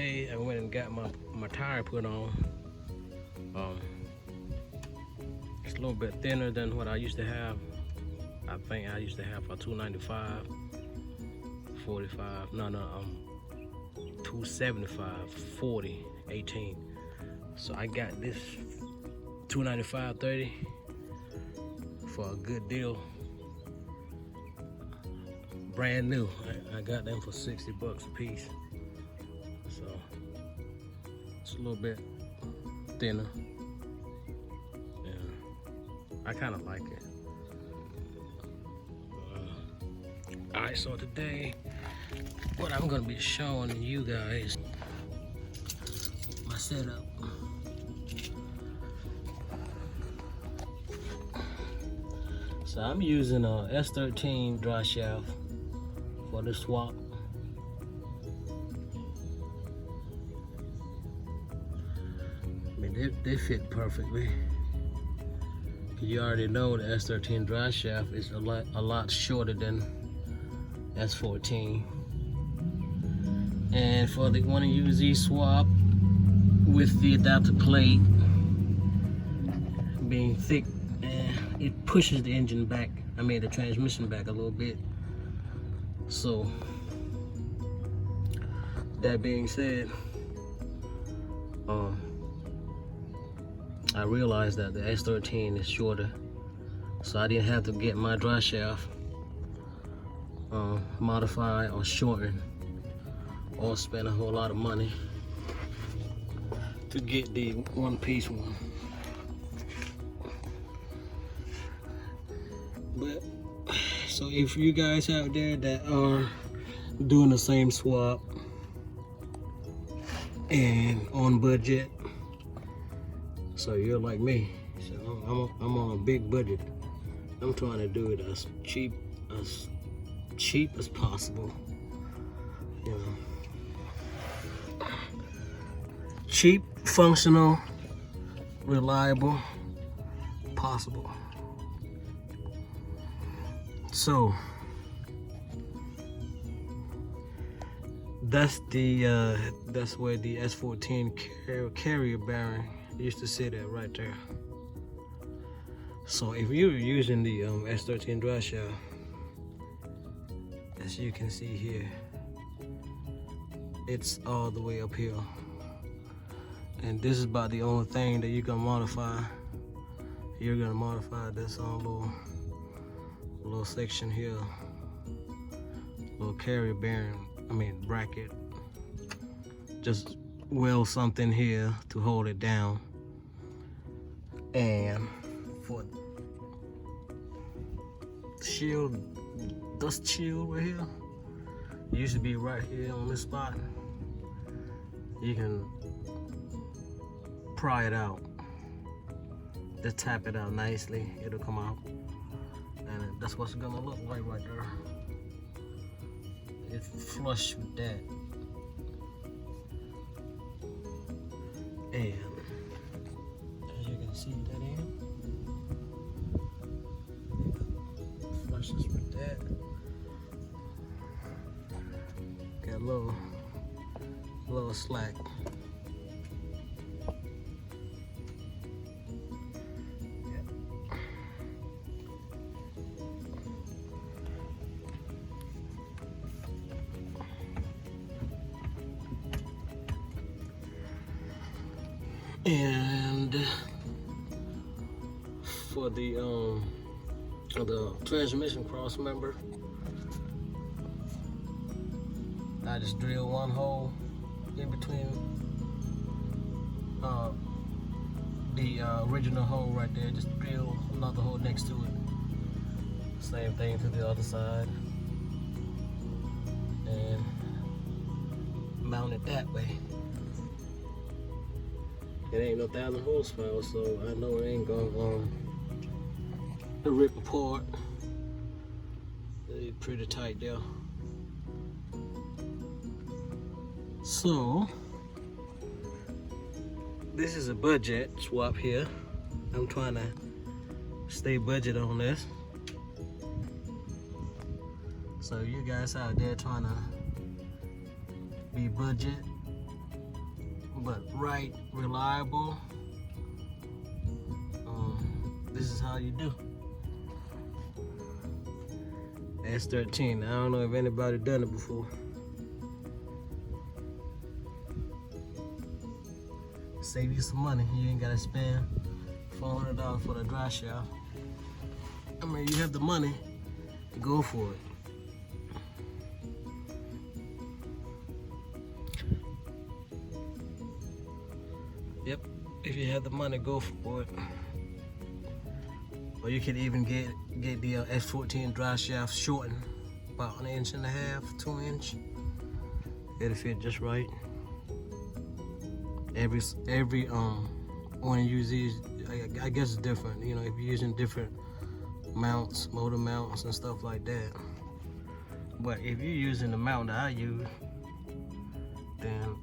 today I went and got my tire put on. It's a little bit thinner than what I used to have. I think I used to have a 295, 45, 275, 40, 18. So I got this 295, 30 for a good deal. Brand new. I got them for 60 bucks a piece. So it's a little bit thinner. Yeah, I kind of like it. Alright, so today what I'm gonna be showing you guys my setup. So I'm using a S14 Driveshaft for the swap. I mean, they fit perfectly. You already know the S13 Driveshaft is a lot shorter than S14. And for the want to use these swap with the adapter plate being thick, it pushes the engine back, the transmission back a little bit. So that being said, I realized that the S13 is shorter, so I didn't have to get my Driveshaft modified or shortened or spend a whole lot of money to get the one-piece one. But so if you guys out there that are doing the same swap and on budget, so you're like me, so I'm on a big budget. I'm trying to do it as cheap as possible. You know, cheap, functional, reliable, possible. So that's where the S14 carrier bearing used to sit at, right there. So if you're using the S13 Driveshaft, as you can see here, it's all the way up here, and this is about the only thing that you can modify. You're gonna modify this little section here, little carrier bearing, bracket. Just weld something here to hold it down. And for shield, dust shield right here, it used to be right here on this spot. You can pry it out, just tap it out nicely, it'll come out, and that's what's gonna look like right there. It's flush with that. And as you can see, that in flushes with that. Got a little slack. And for the transmission cross member, I just drill one hole in between the original hole right there. Just drill another hole next to it. Same thing to the other side, and mount it that way. It ain't no 1,000 horsepower, so I know it ain't gonna rip apart. It's pretty tight there. So this is a budget swap here. I'm trying to stay budget on this. So you guys out there trying to be budget, but right, reliable. This is how you do. S14. I don't know if anybody done it before. Save you some money. You ain't gotta spend $400 for the dry shaft. I mean, you have the money, go for it. Yep, if you have the money, go for it. Or you can even get the S14 dry shaft shortened, about 1.5 inches, 2 inch. It'll fit just right. Every one you use these, I guess it's different. You know, if you're using different mounts, motor mounts and stuff like that. But if you're using the mount that I use, then